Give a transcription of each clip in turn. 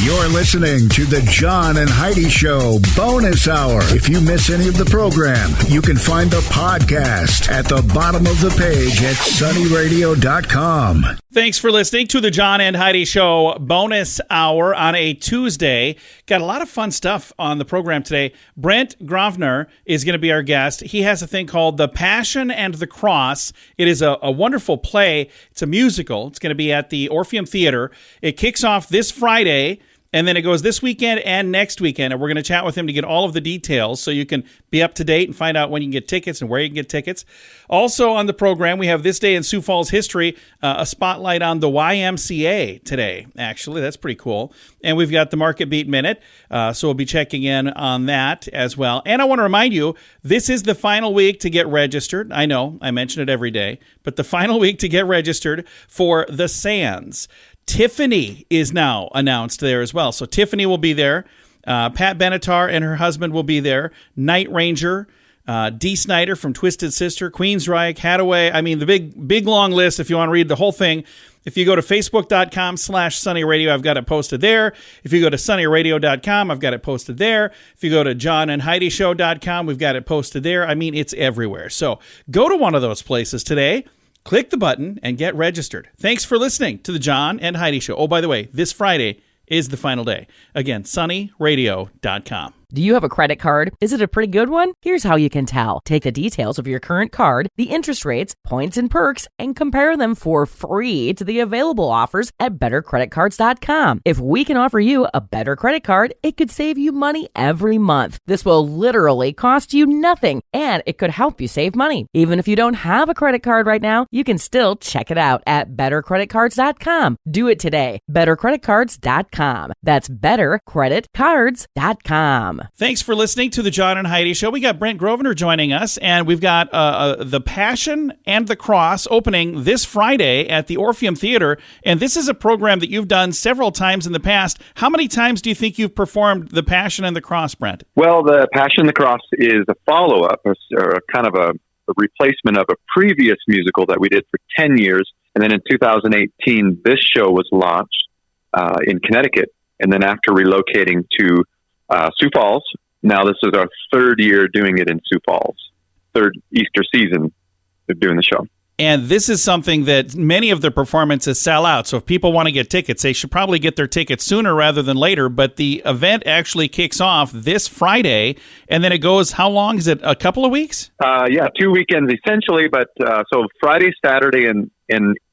You're listening to the John and Heidi Show Bonus Hour. If you miss any of the program, you can find the podcast at the bottom of the page at sunnyradio.com. Thanks for listening to the John and Heidi Show Bonus Hour on a Tuesday. Got a lot of fun stuff on the program today. Brent Grosvenor is going to be our guest. He has a thing called The Passion and the Cross. It is a wonderful play. It's a musical. It's going to be at the Orpheum Theater. It kicks off this Friday, and then it goes this weekend and next weekend, and we're going to chat with him to get all of the details so you can be up to date and find out when you can get tickets and where you can get tickets. Also on the program, we have This Day in Sioux Falls History, a spotlight on the YMCA today, actually. That's pretty cool. And we've got the Market Beat Minute, so we'll be checking in on that as well. And I want to remind you, this is the final week to get registered. I know, I mention it every day, but the final week to get registered for The Sands. Tiffany is now announced there as well. So Tiffany will be there. Pat Benatar and her husband will be there. Night Ranger, Dee Snider from Twisted Sister, Queensryche, Hathaway. I mean, the big long list. If you want to read the whole thing, if you go to facebook.com/sunnyradio, I've got it posted there. If you go to sunnyradio.com, I've got it posted there. If you go to JohnAndHeidiShow.com, we've got it posted there. I mean, it's everywhere. So go to one of those places today. Click the button and get registered. Thanks for listening to the John and Heidi Show. Oh, by the way, this Friday is the final day. Again, sunnyradio.com. Do you have a credit card? Is it a pretty good one? Here's how you can tell. Take the details of your current card, the interest rates, points, and perks, and compare them for free to the available offers at bettercreditcards.com. If we can offer you a better credit card, it could save you money every month. This will literally cost you nothing, and it could help you save money. Even if you don't have a credit card right now, you can still check it out at bettercreditcards.com. Do it today. bettercreditcards.com. That's bettercreditcards.com. Thanks for listening to the John and Heidi Show. We got Brent Grosvenor joining us, and we've got The Passion and the Cross opening this Friday at the Orpheum Theater. And this is a program that you've done several times in the past. How many times do you think you've performed The Passion and the Cross, Brent? Well, The Passion and the Cross is a follow-up, or kind of a replacement of a previous musical that we did for 10 years. And then in 2018, this show was launched in Connecticut. And then after relocating to Sioux Falls. Now this is our third year doing it in Sioux Falls. Third Easter season of doing the show. And this is something that many of the performances sell out. So if people want to get tickets, they should probably get their tickets sooner rather than later. But the event actually kicks off this Friday, and then it goes, how long? Is it a couple of weeks? 2 weekends essentially. But so Friday, Saturday, and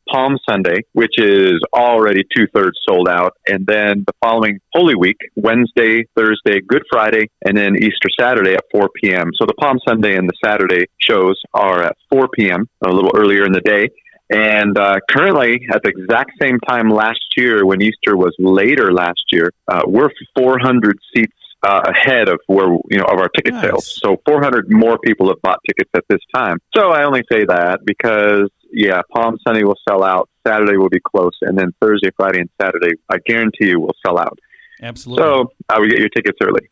Palm Sunday, which is already 2/3 sold out. And then the following Holy Week, Wednesday, Thursday, Good Friday, and then Easter Saturday at 4 p.m. So the Palm Sunday and the Saturday shows are at 4 p.m., a little earlier in the day. And currently, at the exact same time last year, when Easter was later last year, we're 400 seats ahead of where of our ticket sales. So 400 more people have bought tickets at this time. So I only say that because Palm Sunday will sell out, Saturday will be close, and then Thursday, Friday, and Saturday, I guarantee you, will sell out. Absolutely. So I would get your tickets early.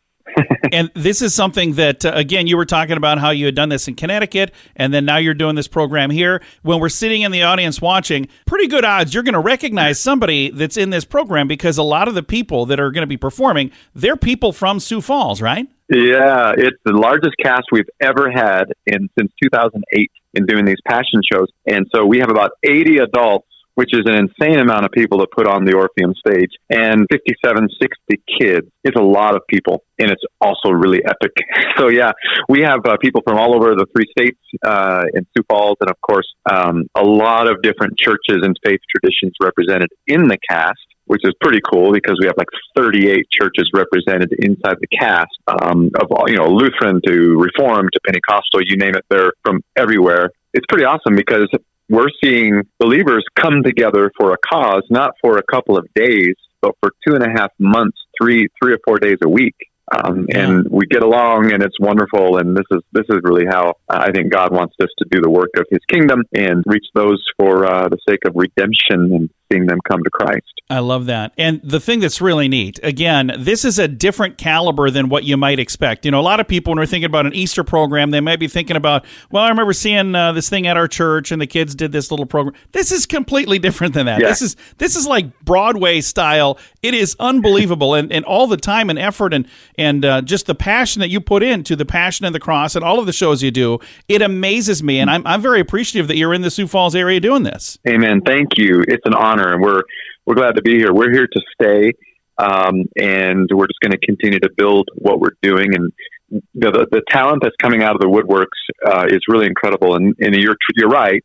And this is something that, again, you were talking about how you had done this in Connecticut, and then now you're doing this program here. When we're sitting in the audience watching, pretty good odds you're going to recognize somebody that's in this program, because a lot of the people that are going to be performing, they're people from Sioux Falls, right? Yeah, it's the largest cast we've ever had since 2008 in doing these passion shows. And so we have about 80 adults, which is an insane amount of people to put on the Orpheum stage, and 57, 60 kids. It's a lot of people, and it's also really epic. So, we have people from all over the 3 states in Sioux Falls, and, of course, a lot of different churches and faith traditions represented in the cast, which is pretty cool because we have like 38 churches represented inside the cast, of all, Lutheran to Reformed to Pentecostal, you name it, they're from everywhere. It's pretty awesome because we're seeing believers come together for a cause, not for a couple of days, but for 2.5 months, three or 4 days a week. And we get along, and it's wonderful. And this is really how I think God wants us to do the work of His kingdom and reach those for the sake of redemption and seeing them come to Christ. I love that. And the thing that's really neat, again, this is a different caliber than what you might expect. You know, a lot of people, when we're thinking about an Easter program, they might be thinking about, well, I remember seeing this thing at our church and the kids did this little program. This is completely different than that. Yeah. This is like Broadway style. It is unbelievable. And all the time and effort and just the passion that you put into the Passion and the Cross and all of the shows you do, it amazes me. And I'm very appreciative that you're in the Sioux Falls area doing this. Amen. Thank you. It's an honor, and we're glad to be here. We're here to stay, and we're just going to continue to build what we're doing. And the talent that's coming out of the woodworks is really incredible. And you're right.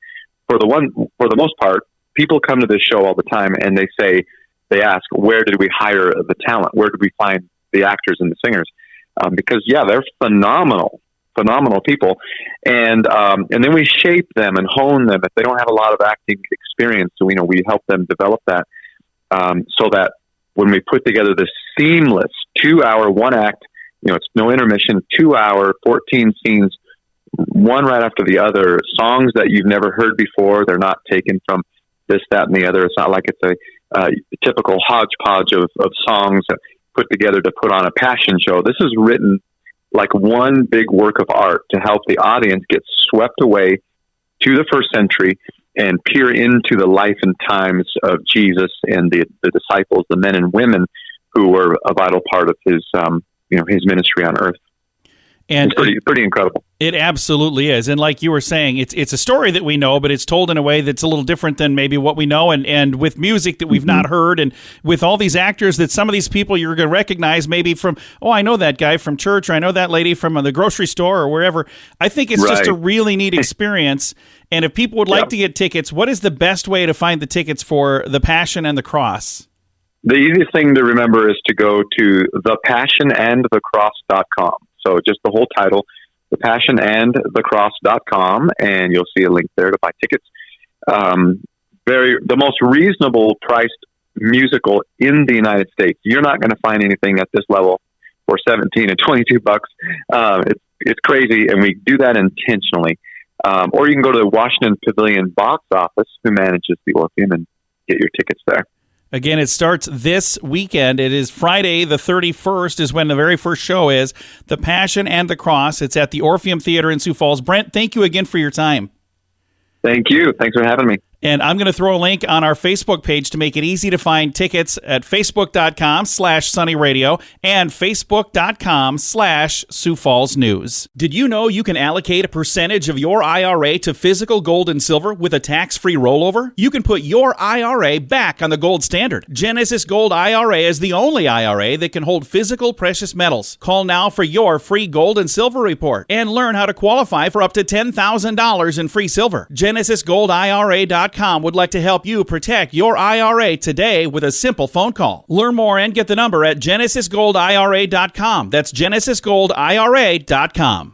For the most part, people come to this show all the time, and they ask, where did we hire the talent? Where did we find the actors and the singers? Because they're phenomenal people, and then we shape them and hone them if they don't have a lot of acting experience. So we help them develop that, so that when we put together this seamless 2-hour, one act, it's no intermission, 2-hour, 14 scenes, one right after the other, songs that you've never heard before. They're not taken from this, that, and the other. It's not like it's a typical hodgepodge of songs put together to put on a passion show. This is written like one big work of art to help the audience get swept away to the first century and peer into the life and times of Jesus and the disciples, the men and women who were a vital part of his ministry on earth. And it's pretty incredible. It absolutely is. And like you were saying, it's a story that we know, but it's told in a way that's a little different than maybe what we know. And with music that we've not heard, and with all these actors that some of these people you're going to recognize maybe from, I know that guy from church, or I know that lady from the grocery store or wherever. I think it's just a really neat experience. And if people would like to get tickets, what is the best way to find the tickets for The Passion and the Cross? The easiest thing to remember is to go to thepassionandthecross.com. So just the whole title, thepassionandthecross.com, and you'll see a link there to buy tickets. The most reasonable priced musical in the United States. You're not going to find anything at this level for $17 and $22. It's crazy, and we do that intentionally. Or you can go to the Washington Pavilion box office, who manages the Orpheum, and get your tickets there. Again, it starts this weekend. It is Friday the 31st is when the very first show is, The Passion and the Cross. It's at the Orpheum Theater in Sioux Falls. Brent, thank you again for your time. Thank you. Thanks for having me. And I'm going to throw a link on our Facebook page to make it easy to find tickets at facebook.com/sunnyradio and facebook.com/Sioux Falls News. Did you know you can allocate a percentage of your IRA to physical gold and silver with a tax-free rollover? You can put your IRA back on the gold standard. Genesis Gold IRA is the only IRA that can hold physical precious metals. Call now for your free gold and silver report and learn how to qualify for up to $10,000 in free silver. GenesisGoldIRA.com would like to help you protect your IRA today with a simple phone call. Learn more and get the number at GenesisGoldIRA.com. That's GenesisGoldIRA.com.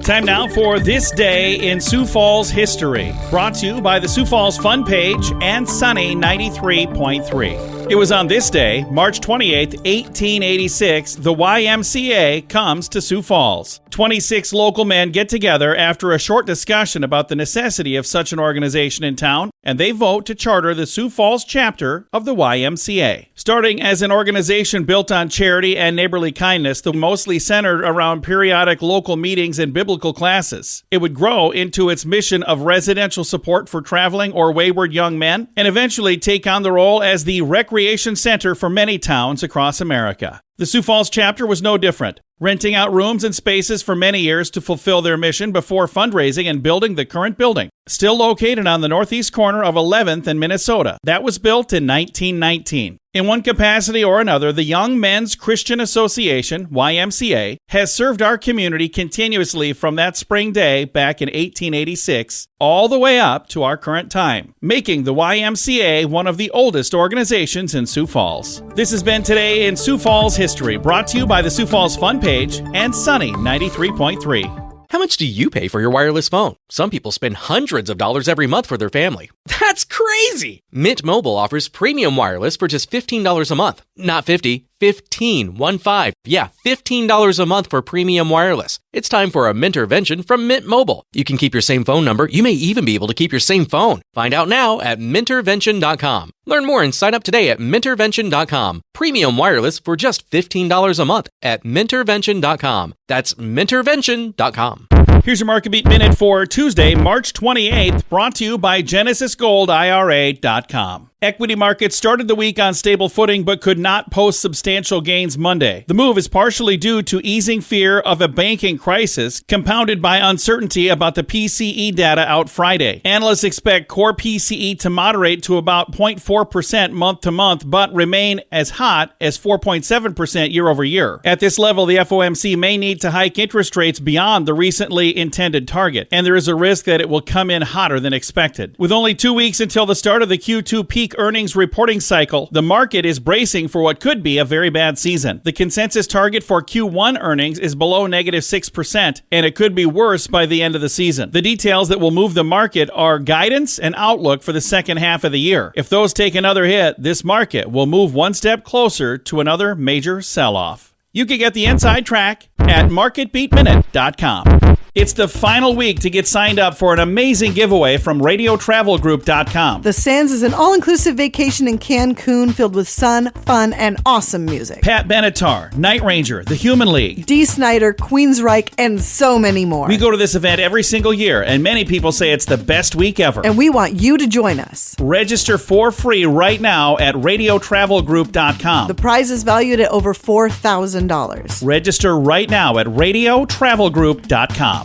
Time now for This Day in Sioux Falls History. Brought to you by the Sioux Falls Fun Page and Sunny 93.3. It was on this day, March 28, 1886, the YMCA comes to Sioux Falls. 26 local men get together after a short discussion about the necessity of such an organization in town, and they vote to charter the Sioux Falls chapter of the YMCA. Starting as an organization built on charity and neighborly kindness, the mostly centered around periodic local meetings and biblical classes. It would grow into its mission of residential support for traveling or wayward young men, and eventually take on the role as the recreation center for many towns across America. The Sioux Falls chapter was no different, renting out rooms and spaces for many years to fulfill their mission before fundraising and building the current building, still located on the northeast corner of 11th and Minnesota. That was built in 1919. In one capacity or another, the Young Men's Christian Association, YMCA, has served our community continuously from that spring day back in 1886 all the way up to our current time, making the YMCA one of the oldest organizations in Sioux Falls. This has been Today in Sioux Falls History, brought to you by the Sioux Falls Fun Page and Sunny 93.3. How much do you pay for your wireless phone? Some people spend hundreds of dollars every month for their family. That's crazy! Mint Mobile offers premium wireless for just $15 a month. Not $50, $15. Yeah, $15 a month for premium wireless. It's time for a Mintervention from Mint Mobile. You can keep your same phone number. You may even be able to keep your same phone. Find out now at Mintervention.com. Learn more and sign up today at Mintervention.com. Premium wireless for just $15 a month at Mintervention.com. That's Mintervention.com. Here's your Market Beat Minute for Tuesday, March 28th, brought to you by GenesisGoldIRA.com. Equity markets started the week on stable footing but could not post substantial gains Monday. The move is partially due to easing fear of a banking crisis, compounded by uncertainty about the PCE data out Friday. Analysts expect core PCE to moderate to about 0.4% month to month, but remain as hot as 4.7% year over year. At this level, the FOMC may need to hike interest rates beyond the recently intended target, and there is a risk that it will come in hotter than expected. With only 2 weeks until the start of the Q2 peak earnings reporting cycle, the market is bracing for what could be a very bad season. The consensus target for Q1 earnings is below -6%, and it could be worse by the end of the season. The details that will move the market are guidance and outlook for the second half of the year. If those take another hit, this market will move one step closer to another major sell-off. You can get the inside track at MarketBeatMinute.com. It's the final week to get signed up for an amazing giveaway from RadioTravelGroup.com. The Sands is an all-inclusive vacation in Cancun filled with sun, fun, and awesome music. Pat Benatar, Night Ranger, The Human League, Dee Snider, Queensryche, and so many more. We go to this event every single year, and many people say it's the best week ever. And we want you to join us. Register for free right now at RadioTravelGroup.com. The prize is valued at over $4,000. Register right now at RadioTravelGroup.com.